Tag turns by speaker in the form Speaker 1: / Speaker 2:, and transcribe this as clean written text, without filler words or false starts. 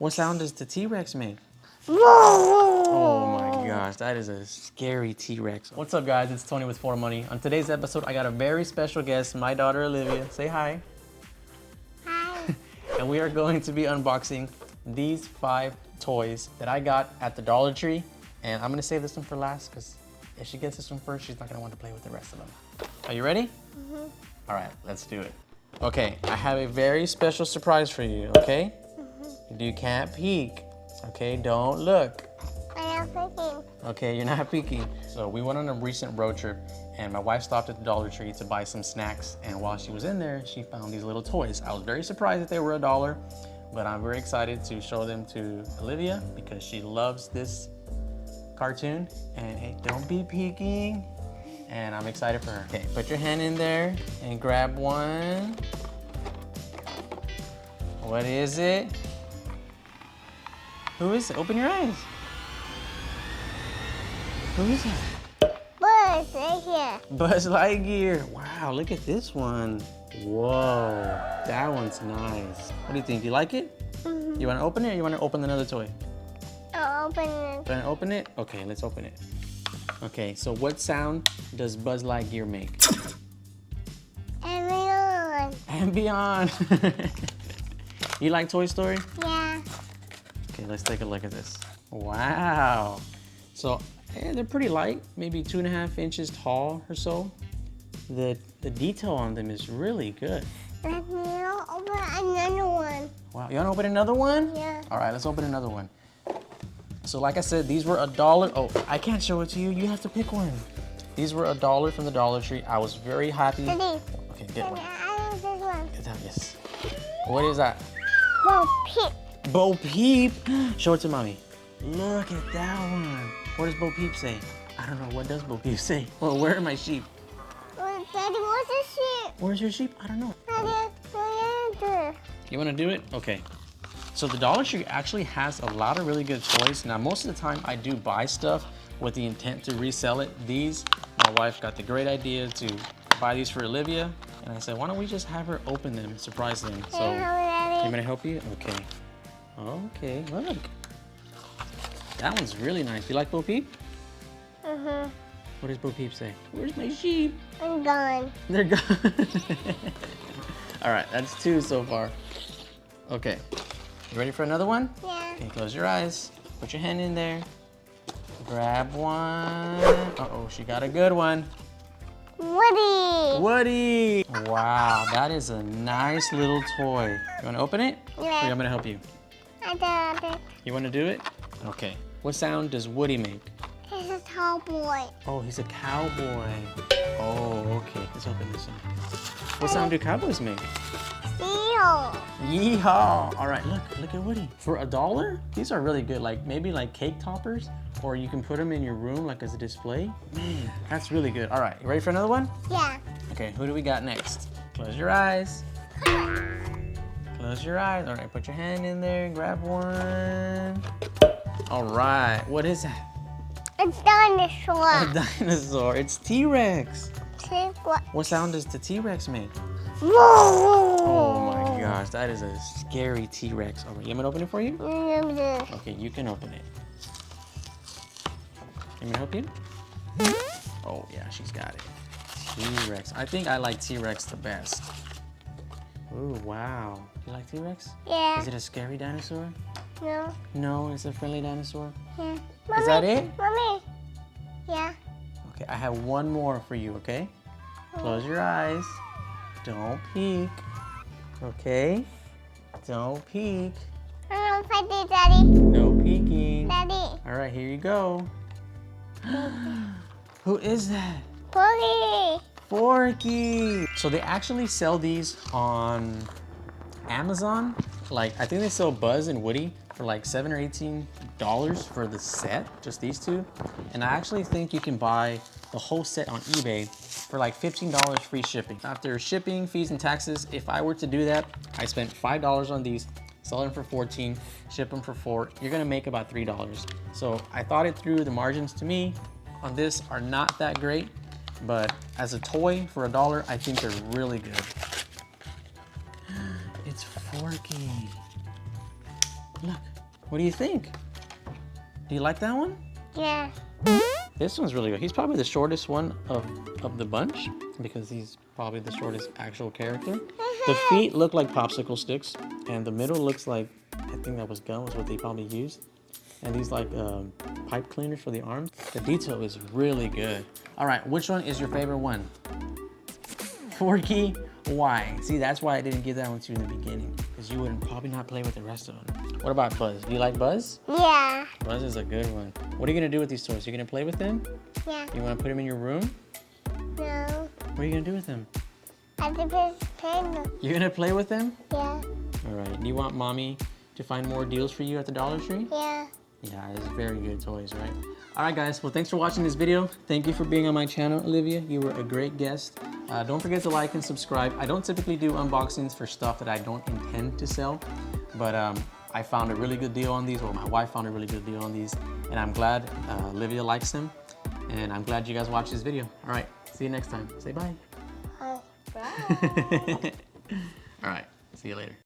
Speaker 1: What sound does the T-Rex make? Oh my gosh, that is a scary T-Rex. What's up guys, it's Tony with ForeMoney. On today's episode, I got a very special guest, my daughter Olivia. Say hi.
Speaker 2: Hi.
Speaker 1: And we are going to be unboxing these 5 toys that I got at the Dollar Tree. And I'm gonna save this one for last because if she gets this one first, she's not gonna want to play with the rest of them. Are you ready?
Speaker 2: Mm-hmm.
Speaker 1: All right, let's do it. Okay, I have a very special surprise for you, okay? Mm-hmm. You can't peek, okay? Don't look.
Speaker 2: I'm not peeking.
Speaker 1: Okay, you're not peeking. So we went on a recent road trip and my wife stopped at the Dollar Tree to buy some snacks. And while she was in there, she found these little toys. I was very surprised that they were $1, but I'm very excited to show them to Olivia because she loves this cartoon. And hey, don't be peeking. And I'm excited for her. Okay, put your hand in there and grab one. What is it? Who is it? Open your eyes. Who is that?
Speaker 2: Buzz, right here.
Speaker 1: Buzz Lightyear. Wow, look at this one. Whoa, that one's nice. What do you think? You like it?
Speaker 2: Mm-hmm.
Speaker 1: You want to open it or you want to open another toy?
Speaker 2: I'll open it.
Speaker 1: Want to open it? Okay, let's open it. Okay, so what sound does Buzz Lightyear make?
Speaker 2: And beyond.
Speaker 1: And beyond. You like Toy Story?
Speaker 2: Yeah.
Speaker 1: Okay, let's take a look at this. Wow. So they're pretty light, maybe 2.5 inches tall or so. The detail on them is really good.
Speaker 2: Let me open another one.
Speaker 1: Wow, you wanna open another one?
Speaker 2: Yeah.
Speaker 1: All right, let's open another one. So like I said, these were $1. Oh, I can't show it to you. You have to pick one. These were $1 from the Dollar Tree. I was very happy.
Speaker 2: Daddy.
Speaker 1: Okay, get one.
Speaker 2: I want this one.
Speaker 1: Get that, yes. What is that?
Speaker 2: Whoa, Peep.
Speaker 1: Bo Peep. Show it to mommy. Look at that one. What does Bo Peep say? I don't know. What does Bo Peep say? Well, where are my sheep?
Speaker 2: Daddy, what's this shit?
Speaker 1: Where's your sheep? I don't know.
Speaker 2: Daddy, what
Speaker 1: You want to do it? Okay. So the Dollar Tree actually has a lot of really good toys. Now, most of the time I do buy stuff with the intent to resell it. These, my wife got the great idea to buy these for Olivia. And I said, why don't we just have her open them, surprise them. So, you want me to help you? Okay. Okay, look. That one's really nice. You like Bo Peep?
Speaker 2: Mm-hmm.
Speaker 1: What does Bo Peep say? Where's my sheep?
Speaker 2: I'm gone.
Speaker 1: They're gone. All right, that's 2 so far. Okay. You ready for another one?
Speaker 2: Yeah.
Speaker 1: Okay, close your eyes. Put your hand in there. Grab one. Uh-oh, she got a good one.
Speaker 2: Woody.
Speaker 1: Woody! Wow, that is a nice little toy. You want to open it?
Speaker 2: Yeah.
Speaker 1: Or I'm going to help you.
Speaker 2: I got it.
Speaker 1: You want to do it? Okay. What sound does Woody make?
Speaker 2: He's a tall boy.
Speaker 1: Oh, he's a cowboy. Oh, okay. Let's open this one. What sound do cowboys make?
Speaker 2: Seal.
Speaker 1: Yeehaw! All right, look at Woody. For $1, these are really good. Like maybe like cake toppers, or you can put them in your room like as a display. Man, that's really good. All right, you ready for another one?
Speaker 2: Yeah.
Speaker 1: Okay, who do we got next? Close your eyes. Close your eyes. All right, put your hand in there, grab one. All right, what is that?
Speaker 2: A dinosaur.
Speaker 1: A dinosaur. It's T-Rex.
Speaker 2: What?
Speaker 1: What sound does the T-Rex make?
Speaker 2: Whoa.
Speaker 1: Oh my gosh, that is a scary T-Rex. All right, you want me to open it for you? Okay, you can open it. You want me to help you? Oh yeah, she's got it. T-Rex. I think I like T-Rex the best. Oh wow. You like T-Rex?
Speaker 2: Yeah.
Speaker 1: Is it a scary dinosaur?
Speaker 2: No.
Speaker 1: No, it's a friendly dinosaur.
Speaker 2: Yeah.
Speaker 1: Is that it?
Speaker 2: Mommy. Yeah.
Speaker 1: Okay, I have one more for you, okay? Close your eyes. Don't peek. Okay? Don't peek.
Speaker 2: I'm gonna fight it, Daddy.
Speaker 1: No peeking.
Speaker 2: Daddy.
Speaker 1: All right, here you go. Who is that?
Speaker 2: Forky.
Speaker 1: Forky. So they actually sell these on Amazon. Like, I think they sell Buzz and Woody for like $7 or $18 for the set, just these 2. And I actually think you can buy the whole set on eBay for like $15 free shipping. After shipping, fees, and taxes, if I were to do that, I spent $5 on these, sell them for $14, ship them for $4. You're gonna make about $3. So I thought it through. The margins to me on this are not that great, but as a toy for $1, I think they're really good. It's Forky. Look. What do you think? Do you like that one?
Speaker 2: Yeah.
Speaker 1: This one's really good. He's probably the shortest one of the bunch because he's probably the shortest actual character. The feet look like popsicle sticks, and the middle looks like, I think that was gum, was what they probably used. And these like pipe cleaners for the arms. The detail is really good. All right, which one is your favorite one? Forky, why? See, that's why I didn't give that one to you in the beginning, because you wouldn't probably not play with the rest of them. What about Buzz? Do you like Buzz?
Speaker 2: Yeah.
Speaker 1: Buzz is a good one. What are you gonna do with these toys? You gonna play with them?
Speaker 2: Yeah.
Speaker 1: You wanna put them in your room?
Speaker 2: No.
Speaker 1: What are you gonna do with them?
Speaker 2: I think it's pen.
Speaker 1: You're gonna play with them?
Speaker 2: Yeah.
Speaker 1: All right, do you want mommy to find more deals for you at the Dollar Tree?
Speaker 2: Yeah.
Speaker 1: Yeah, it's very good toys, right? All right, guys. Well, thanks for watching this video. Thank you for being on my channel, Olivia. You were a great guest. Don't forget to like and subscribe. I don't typically do unboxings for stuff that I don't intend to sell, but I found a really good deal on these, or my wife found a really good deal on these, and I'm glad Olivia likes them, and I'm glad you guys watched this video. All right, see you next time. Say bye.
Speaker 2: Bye.
Speaker 3: Bye.
Speaker 1: All right, see you later.